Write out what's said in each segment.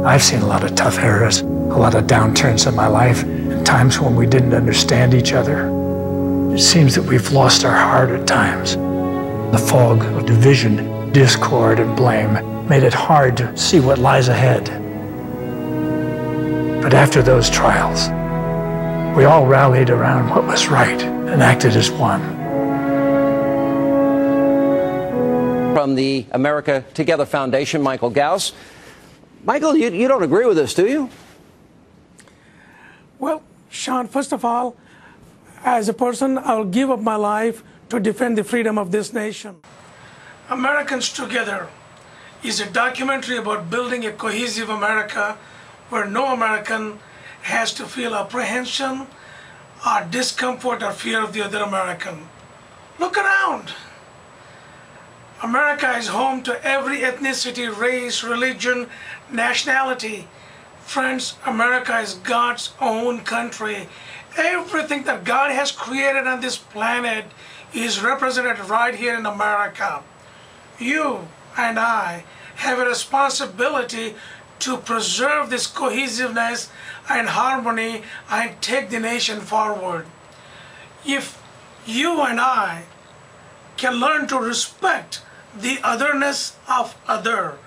I've seen a lot of tough eras, a lot of downturns in my life, and times when we didn't understand each other. It seems that we've lost our heart at times. The fog of division, discord, and blame made it hard to see what lies ahead. But after those trials, we all rallied around what was right and acted as one. From the America Together Foundation, Michael Ghouse. Michael, you don't agree with this, do you? Well, Sean, first of all, as a person, I'll give up my life to defend the freedom of this nation. Americans Together is a documentary about building a cohesive America where no American has to feel apprehension or discomfort or fear of the other American. Look around. America is home to every ethnicity, race, religion, nationality. Friends, America is God's own country. Everything that God has created on this planet is represented right here in America. You and I have a responsibility to preserve this cohesiveness and harmony and take the nation forward. If you and I can learn to respect the otherness of other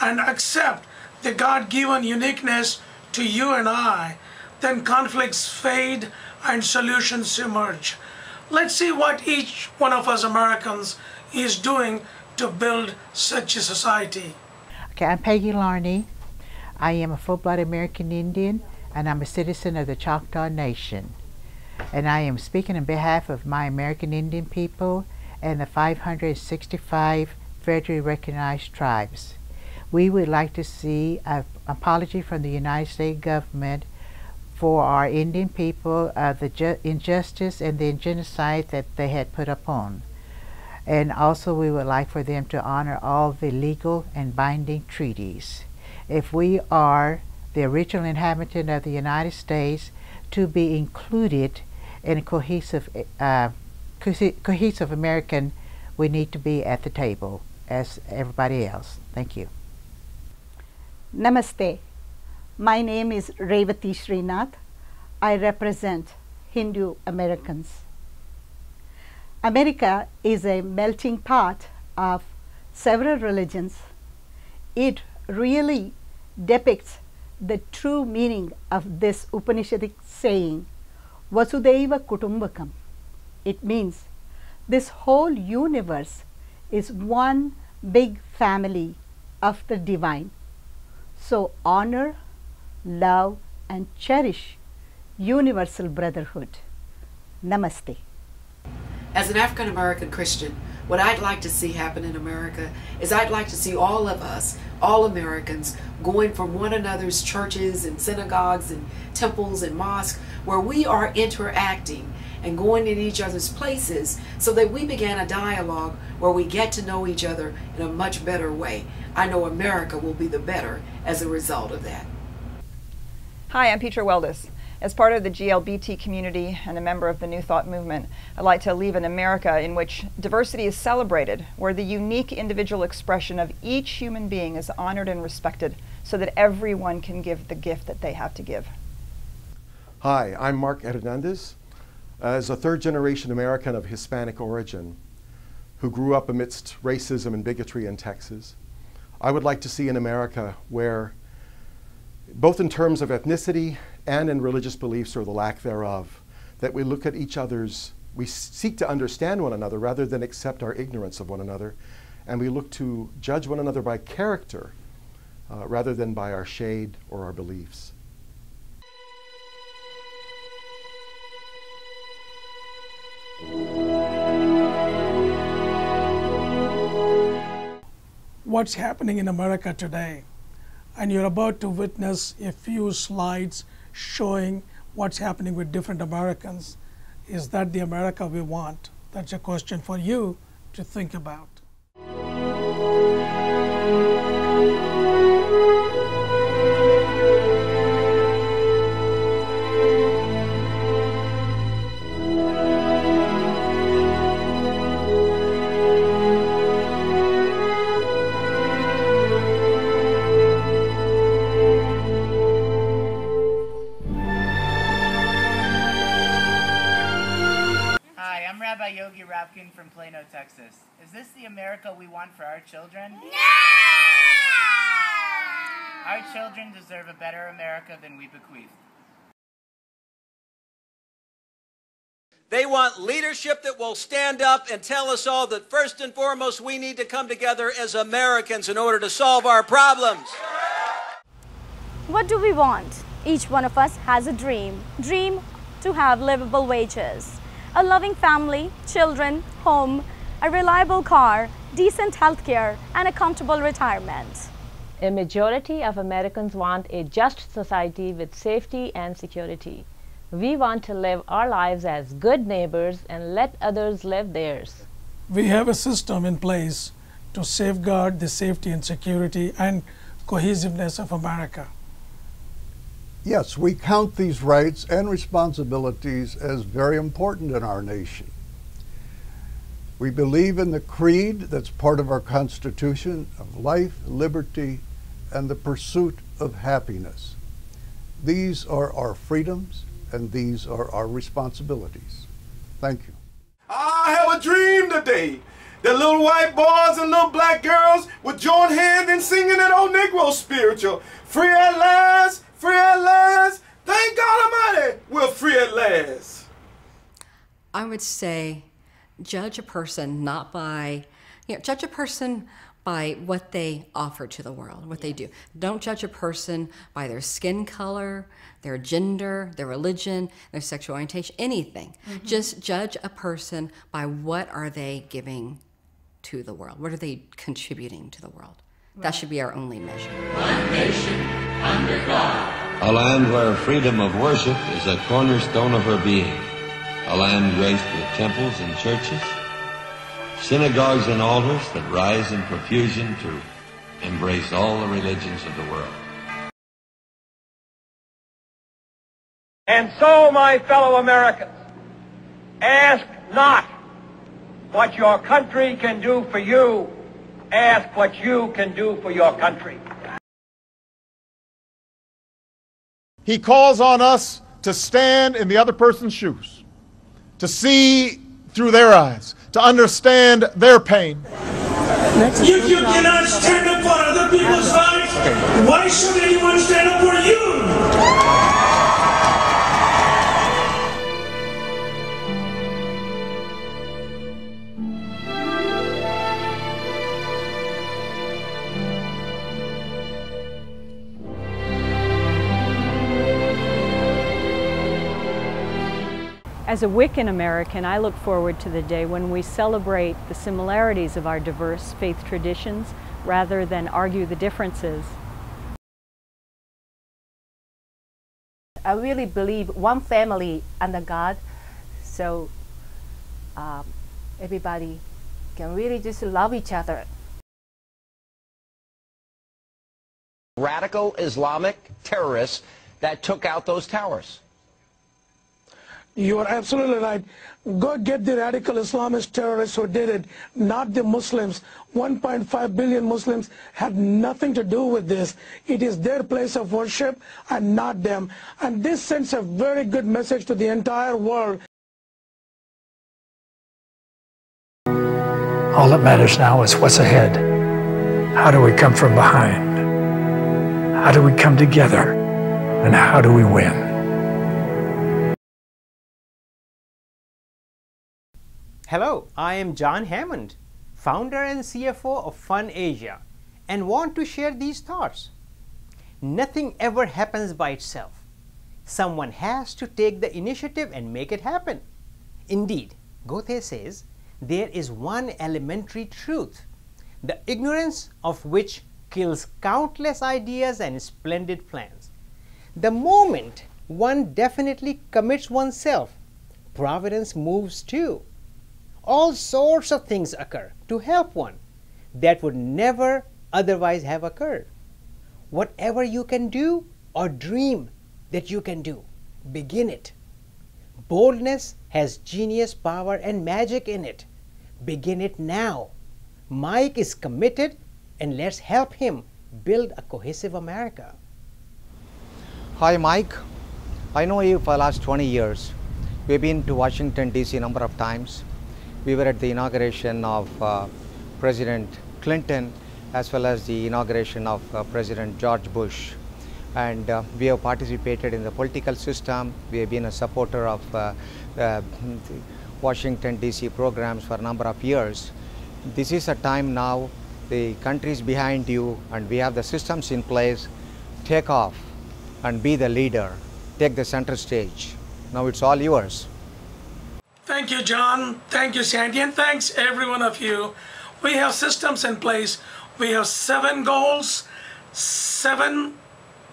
and accept the God-given uniqueness to you and I, then conflicts fade and solutions emerge. Let's see what each one of us Americans is doing to build such a society. Okay, I'm Peggy Larney. I am a full-blood American Indian, and I'm a citizen of the Choctaw Nation. And I am speaking on behalf of my American Indian people and the 565 federally recognized tribes. We would like to see an apology from the United States government for our Indian people, the injustice and the genocide that they had put upon. And also we would like for them to honor all the legal and binding treaties. If we are the original inhabitant of the United States, to be included in a cohesive American, we need to be at the table as everybody else. Thank you. Namaste. My name is Revati Srinath. I represent Hindu Americans. America is a melting pot of several religions. It really depicts the true meaning of this Upanishadic saying, Vasudhaiva Kutumbakam. It means this whole universe is one big family of the divine. So honor, love, and cherish universal brotherhood. Namaste. As an African American Christian, what I'd like to see happen in America is I'd like to see all of us, all Americans, going from one another's churches and synagogues and temples and mosques where we are interacting and going in each other's places so that we began a dialogue where we get to know each other in a much better way. I know America will be the better as a result of that. Hi, I'm Petra Weldis. As part of the GLBT community and a member of the New Thought movement, I'd like to leave an America in which diversity is celebrated, where the unique individual expression of each human being is honored and respected, so that everyone can give the gift that they have to give. Hi, I'm Mark Hernandez. As a third-generation American of Hispanic origin who grew up amidst racism and bigotry in Texas, I would like to see an America where, both in terms of ethnicity and in religious beliefs or the lack thereof, that we look at each other's, we seek to understand one another rather than accept our ignorance of one another, and we look to judge one another by character rather than by our shade or our beliefs. What's happening in America today? And you're about to witness a few slides showing what's happening with different Americans. Is that the America we want? That's a question for you to think about. Rabbi Yogi Rapkin from Plano, Texas. Is this the America we want for our children? No! Our children deserve a better America than we bequeathed. They want leadership that will stand up and tell us all that first and foremost we need to come together as Americans in order to solve our problems. What do we want? Each one of us has a dream. Dream to have livable wages, a loving family, children, home, a reliable car, decent health care, and a comfortable retirement. A majority of Americans want a just society with safety and security. We want to live our lives as good neighbors and let others live theirs. We have a system in place to safeguard the safety and security and cohesiveness of America. Yes, we count these rights and responsibilities as very important in our nation. We believe in the creed that's part of our Constitution of life, liberty, and the pursuit of happiness. These are our freedoms, and these are our responsibilities. Thank you. I have a dream today that little white boys and little black girls would join hands in singing that old Negro spiritual. Free at last, free at last. Thank God Almighty, we're free at last. I would say judge a person not by, judge a person by what they offer to the world, what they do. Don't judge a person by their skin color, their gender, their religion, their sexual orientation, anything. Just judge a person by what are they giving to the world? What are they contributing to the world? That should be our only measure. One nation, under God. A land where freedom of worship is a cornerstone of her being. A land graced with temples and churches, synagogues and altars that rise in profusion to embrace all the religions of the world. And so, my fellow Americans, ask not what your country can do for you, ask what you can do for your country. He calls on us to stand in the other person's shoes, to see through their eyes, to understand their pain. If you cannot stand up for other people's rights, why should anyone stand up for you? As a Wiccan American, I look forward to the day when we celebrate the similarities of our diverse faith traditions rather than argue the differences. I really believe one family under God, so everybody can really just love each other. Radical Islamic terrorists that took out those towers. You are absolutely right. Go get the radical Islamist terrorists who did it, not the Muslims. 1.5 billion Muslims had nothing to do with this. It is their place of worship and not them. And this sends a very good message to the entire world. All that matters now is what's ahead. How do we come from behind? How do we come together? And how do we win? Hello, I am John Hammond, founder and CFO of Fun Asia, and want to share these thoughts. Nothing ever happens by itself. Someone has to take the initiative and make it happen. Indeed, Goethe says, there is one elementary truth, the ignorance of which kills countless ideas and splendid plans. The moment one definitely commits oneself, providence moves too. All sorts of things occur to help one that would never otherwise have occurred. Whatever you can do or dream that you can do, begin it. Boldness has genius, power, and magic in it. Begin it now. Mike is committed, and let's help him build a cohesive America. Hi, Mike. I know you for the last 20 years. We've been to Washington, D.C. a number of times. We were at the inauguration of President Clinton as well as the inauguration of President George Bush. And we have participated in the political system. We have been a supporter of Washington DC programs for a number of years. This is a time now, the country is behind you and we have the systems in place. Take off and be the leader. Take the center stage. Now it's all yours. Thank you, John. Thank you, Sandy. And thanks, every one of you. We have systems in place. We have 7 goals, 7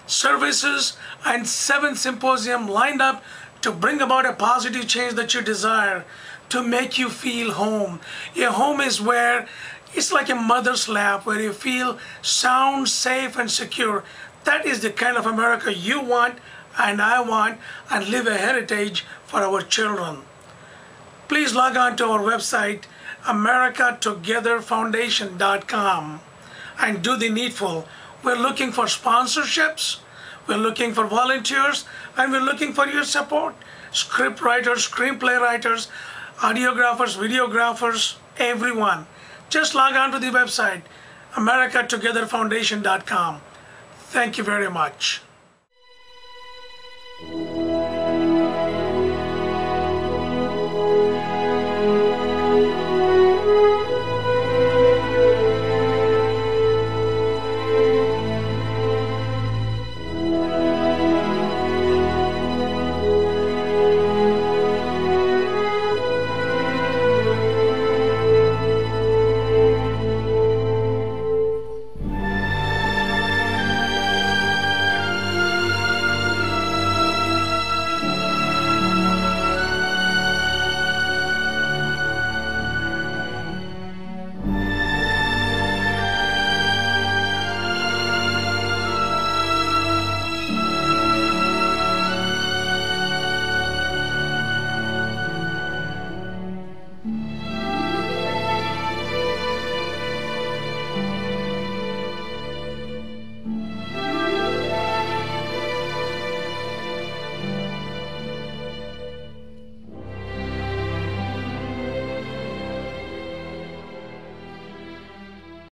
services, and 7 symposiums lined up to bring about a positive change that you desire, to make you feel home. Your home is where it's like a mother's lap, where you feel sound, safe, and secure. That is the kind of America you want and I want, and leave a heritage for our children. Please log on to our website, americatogetherfoundation.com, and do the needful. We're looking for sponsorships, we're looking for volunteers, and we're looking for your support. Script writers, screenplay writers, audiographers, videographers, everyone. Just log on to the website, americatogetherfoundation.com. Thank you very much.